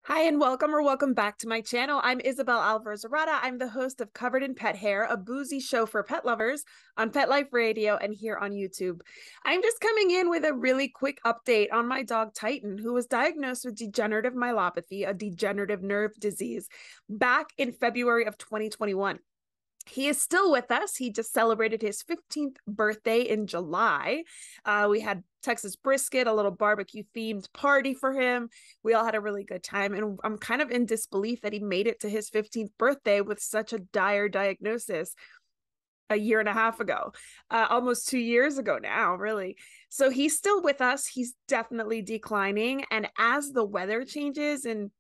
Hi and welcome back to my channel. I'm Isabel Alvarez-Arata. I'm the host of Covered in Pet Hair, a boozy show for pet lovers on Pet Life Radio and here on YouTube. I'm just coming in with a really quick update on my dog Titan, who was diagnosed with degenerative myelopathy, a degenerative nerve disease, back in February of 2021. He is still with us. He just celebrated his 15th birthday in July. We had Texas brisket, a little barbecue themed party for him. We all had a really good time. And I'm kind of in disbelief that he made it to his 15th birthday with such a dire diagnosis a year and a half ago, almost 2 years ago now, really. So he's still with us. He's definitely declining. And as the weather changes and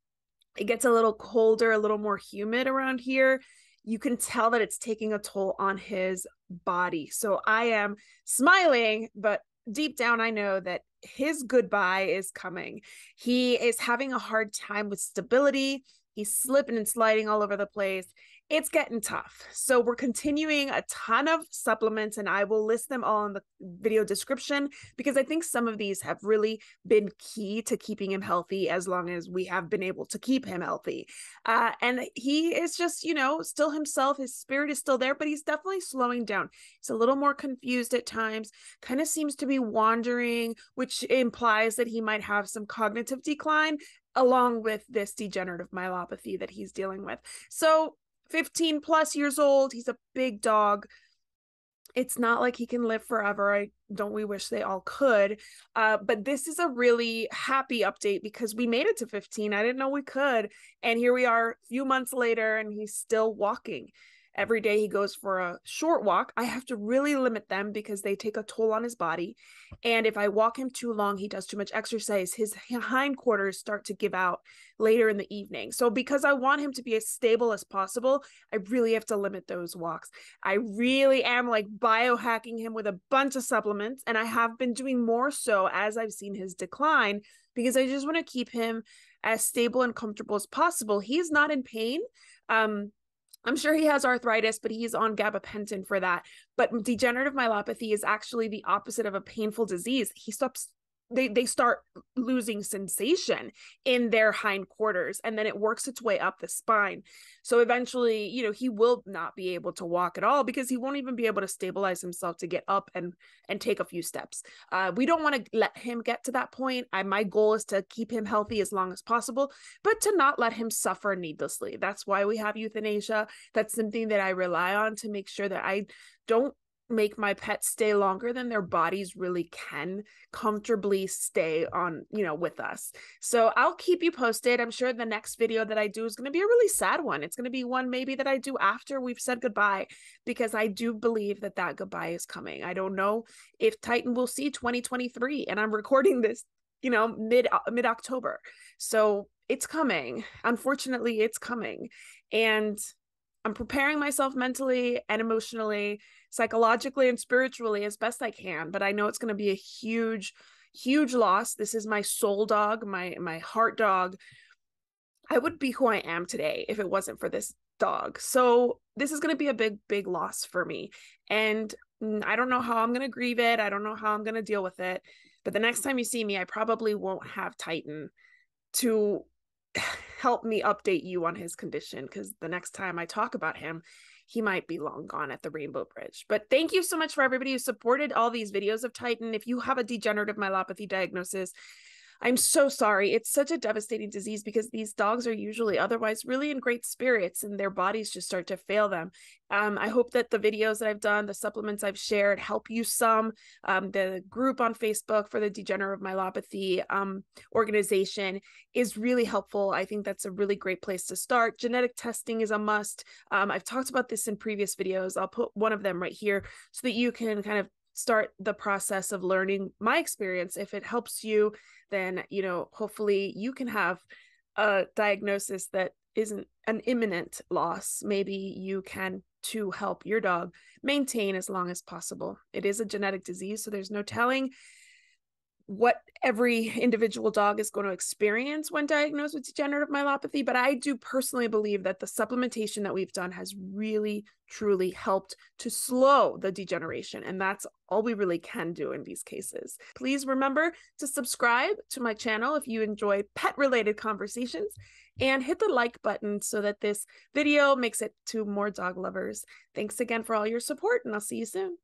it gets a little colder, a little more humid around here, you can tell that it's taking a toll on his body. So I am smiling, but deep down, I know that his goodbye is coming. He is having a hard time with stability. He's slipping and sliding all over the place. It's getting tough. So we're continuing a ton of supplements, and I will list them all in the video description because I think some of these have really been key to keeping him healthy as long as we have been able to keep him healthy. And he is just, still himself. His spirit is still there, but he's definitely slowing down. He's a little more confused at times, kind of seems to be wandering, which implies that he might have some cognitive decline along with this degenerative myelopathy that he's dealing with. So 15 plus years old, he's a big dog. It's not like he can live forever. We wish they all could. But this is a really happy update because we made it to 15. I didn't know we could. And here we are a few months later and he's still walking. Every day he goes for a short walk. I have to really limit them because they take a toll on his body. And if I walk him too long, he does too much exercise. His hindquarters start to give out later in the evening. So because I want him to be as stable as possible, I really have to limit those walks. I really am like biohacking him with a bunch of supplements. And I have been doing more so as I've seen his decline because I just want to keep him as stable and comfortable as possible. He's not in pain. I'm sure he has arthritis, but he's on gabapentin for that. But degenerative myelopathy is actually the opposite of a painful disease. They start losing sensation in their hindquarters, and then it works its way up the spine. So eventually, he will not be able to walk at all because he won't even be able to stabilize himself to get up and take a few steps. We don't want to let him get to that point. My goal is to keep him healthy as long as possible, but to not let him suffer needlessly. That's why we have euthanasia. That's something that I rely on to make sure that I don't make my pets stay longer than their bodies really can comfortably stay on, with us. So I'll keep you posted. I'm sure the next video that I do is going to be a really sad one. It's going to be one maybe that I do after we've said goodbye, because I do believe that goodbye is coming. I don't know if Titan will see 2023, and I'm recording this, mid October. So it's coming. Unfortunately, it's coming. And I'm preparing myself mentally and emotionally, psychologically and spiritually as best I can, but I know it's going to be a huge, huge loss. This is my soul dog, my heart dog. I wouldn't be who I am today if it wasn't for this dog. So this is going to be a big, big loss for me. And I don't know how I'm going to grieve it. I don't know how I'm going to deal with it. But the next time you see me, I probably won't have Titan to help me update you on his condition, because the next time I talk about him, he might be long gone at the Rainbow Bridge. But thank you so much for everybody who supported all these videos of Titan. If you have a degenerative myelopathy diagnosis, I'm so sorry. It's such a devastating disease because these dogs are usually otherwise really in great spirits and their bodies just start to fail them. I hope that the videos that I've done, the supplements I've shared help you some. The group on Facebook for the degenerative myelopathy organization is really helpful. I think that's a really great place to start. Genetic testing is a must. I've talked about this in previous videos. I'll put one of them right here so that you can kind of start the process of learning my experience. If it helps you, then, hopefully you can have a diagnosis that isn't an imminent loss. Maybe you can to help your dog maintain as long as possible. It is a genetic disease, so there's no telling what every individual dog is going to experience when diagnosed with degenerative myelopathy, but I do personally believe that the supplementation that we've done has really, truly helped to slow the degeneration, and that's all we really can do in these cases. Please remember to subscribe to my channel if you enjoy pet-related conversations, and hit the like button so that this video makes it to more dog lovers. Thanks again for all your support, and I'll see you soon.